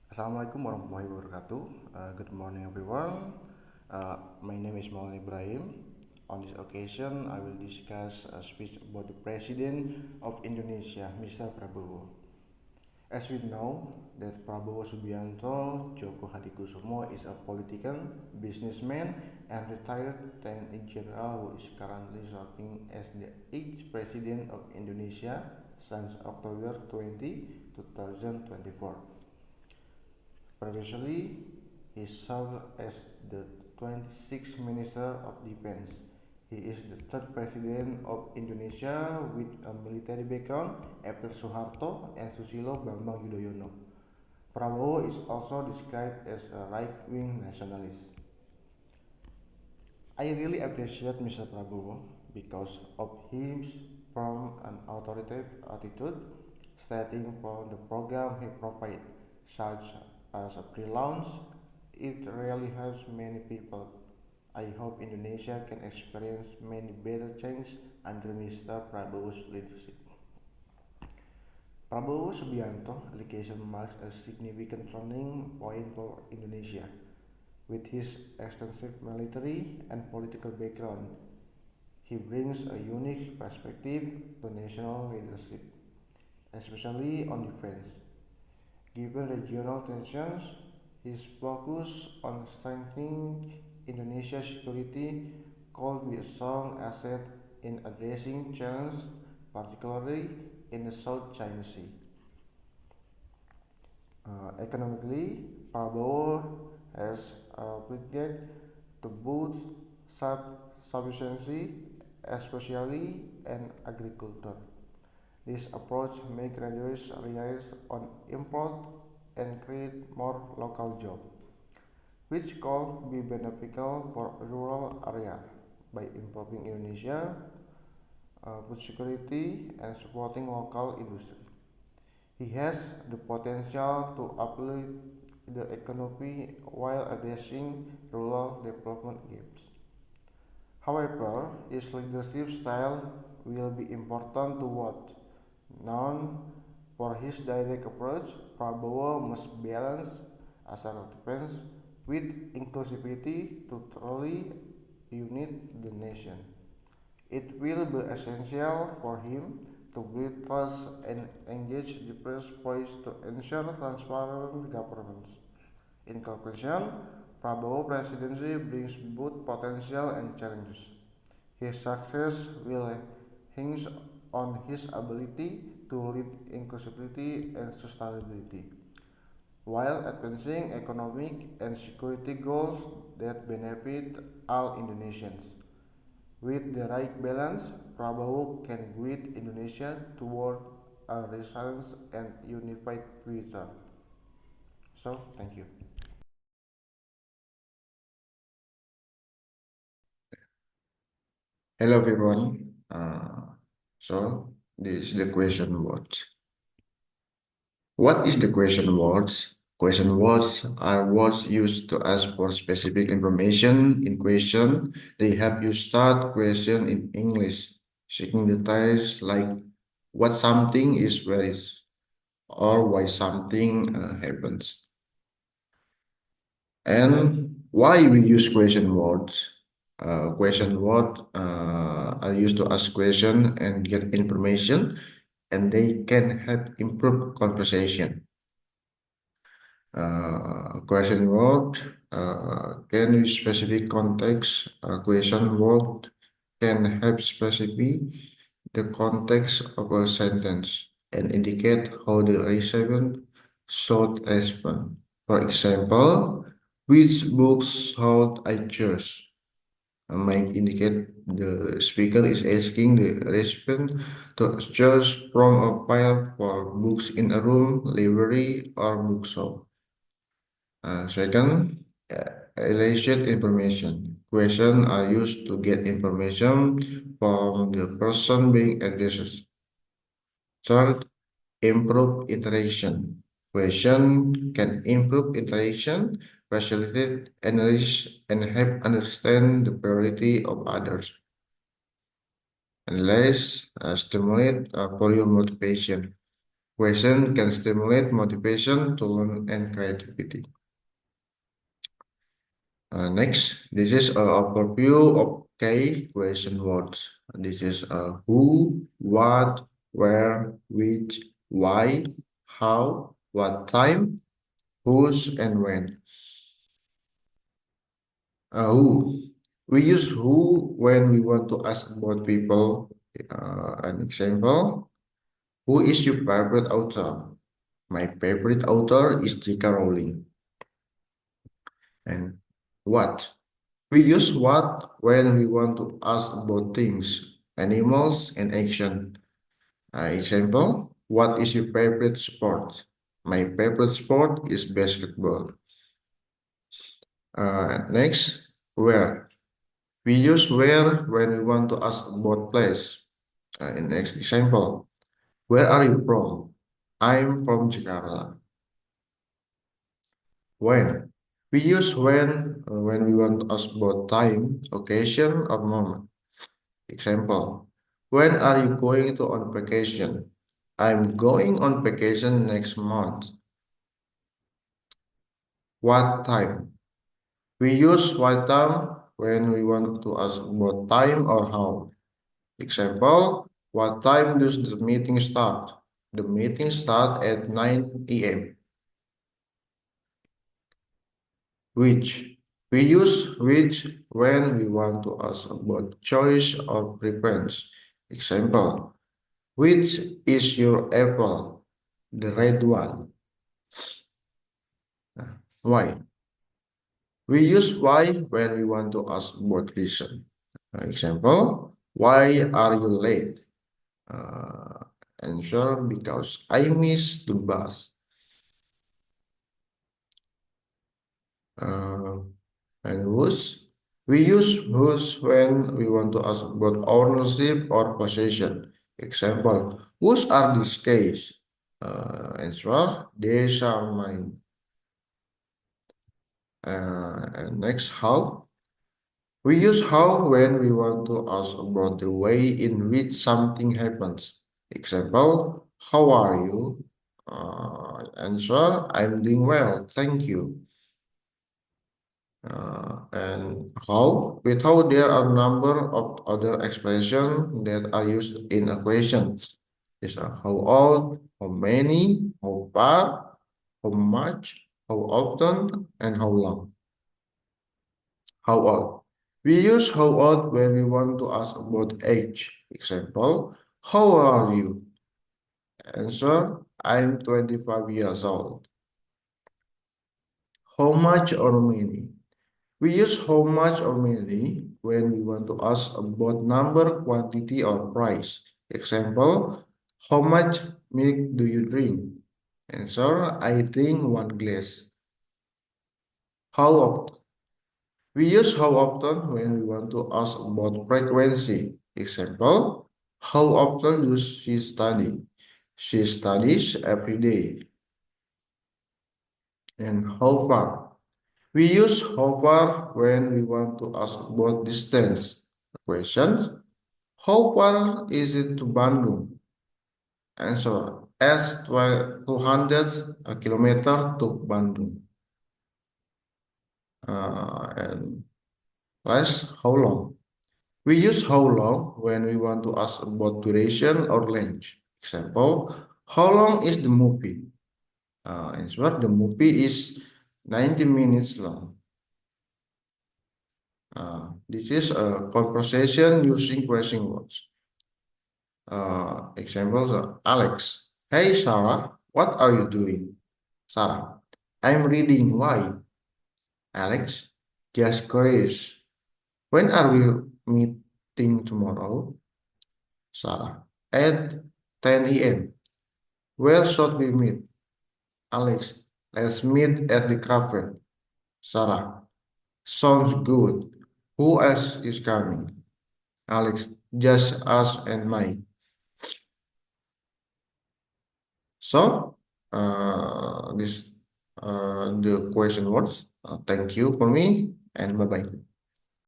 Assalamualaikum warahmatullahi wabarakatuh. Good morning, everyone. My name is Maulana Ibrahim. On this occasion, I will discuss a speech about the President of Indonesia, Mr. Prabowo. As we know, that Prabowo Subianto Djoko Hadikusumo is a politician, businessman, and retired lieutenant general who is currently serving as the 8th President of Indonesia since October 2024. Previously, he served as the 26th Minister of Defense. He is the third President of Indonesia with a military background after Suharto and Susilo Bambang Yudhoyono. Prabowo is also described as a right-wing nationalist. I really appreciate Mr. Prabowo because of his firm and authoritative attitude, starting from the program he provided, such as a pre-launch. It really helps many people. I hope Indonesia can experience many better change under Mr. Prabowo's leadership. Prabowo Subianto allegation marks a significant turning point for Indonesia. With his extensive military and political background, he brings a unique perspective to national leadership, especially on defense. Given regional tensions, his focus on strengthening Indonesia's security could be a strong asset in addressing challenges, particularly in the South China Sea. Economically, Prabowo has pledged to boost self-sufficiency, especially in agriculture. This approach makes reduce reliance on import and create more local jobs, which could be beneficial for rural areas by improving Indonesia food security and supporting local industry. He has the potential to uplift the economy while addressing rural development gaps. However, his leadership style will be important to watch. Known for his direct approach, Prabowo must balance assertiveness with inclusivity to truly unite the nation. It will be essential for him to build trust and engage diverse voice to ensure transparent governance. In conclusion, Prabowo presidency brings both potential and challenges. His success will hinge on his ability to lead inclusivity and sustainability, while advancing economic and security goals that benefit all Indonesians. With the right balance, Prabowo can guide Indonesia toward a resilient and unified future. So, thank you. Hello everyone. So this is the question words. What is the question words? Question words are words used to ask for specific information in question. They help you start question in English, seeking details like what something is, where is, or why something happens. And why we use question words? Question words are used to ask question and get information, and they can help improve conversation. Question word can use specific context. Question word can help specify the context of a sentence and indicate how the recipient should respond. For example, which books should I choose? Might indicate the speaker is asking the recipient to choose from a pile for books in a room, library, or bookshop. Second, elicit information. Questions are used to get information from the person being addressed. Third, improve interaction. Question can improve interaction, facilitate analysis, and help understand the priority of others. And last, stimulate for your motivation. Question can stimulate motivation to learn and creativity. Next, this is an overview of key question words. This is who, what, where, which, why, how, what time, whose, and when. Who. We use who when we want to ask about people. An example, who is your favorite author? My favorite author is J.K. Rowling. And what? We use what when we want to ask about things, animals, and action. Example, what is your favorite sport? My favorite sport is basketball. Next, where? We use where when we want to ask about place. In next example, where are you from? I'm from Jakarta. When? We use when we want to ask about time, occasion, or moment. Example, when are you going to on vacation? I'm going on vacation next month. What time? We use what time when we want to ask about time or how. Example, what time does the meeting start? The meeting start at 9 a.m. Which? We use which when we want to ask about choice or preference. Example, which is your apple? The red one. Why? We use why when we want to ask about reason. Example, why are you late? Uh, Answer, because I missed the bus. Uh, and whose? We use whose when we want to ask about ownership or possession. Example, whose are these keys? Answer, these are mine. And next, how? We use how when we want to ask about the way in which something happens. Example, how are you? Answer, I'm doing well, thank you. And how? With how there are number of other expressions that are used in a question. These are how old, how many, how far, how much, how often, and how long. How old? We use how old when we want to ask about age. Example, how old are you? Answer, I'm 25 years old. How much or many? We use how much or many when we want to ask about number, quantity, or price. Example, how much milk do you drink? Answer, I drink 1 glass. How often? We use how often when we want to ask about frequency. Example, how often does she study? She studies every day. And how far? We use how far when we want to ask about distance. Question, how far is it to Bandung? Answer, as 200 kilometer to Bandung. And last, how long? We use how long when we want to ask about duration or length. Example, how long is the movie? Answer, the movie is 90 minutes long. This is a conversation using question words. Examples are Alex. Hey Sarah, what are you doing? Sarah, I'm reading. Why? Alex, just curious. When are we meeting tomorrow? Sarah, at 10 a.m. Where should we meet? Alex, let's meet at the cafe. Sarah, sounds good. Who else is coming? Alex, just us and Mike. So, this the question words. Thank you for me and bye bye.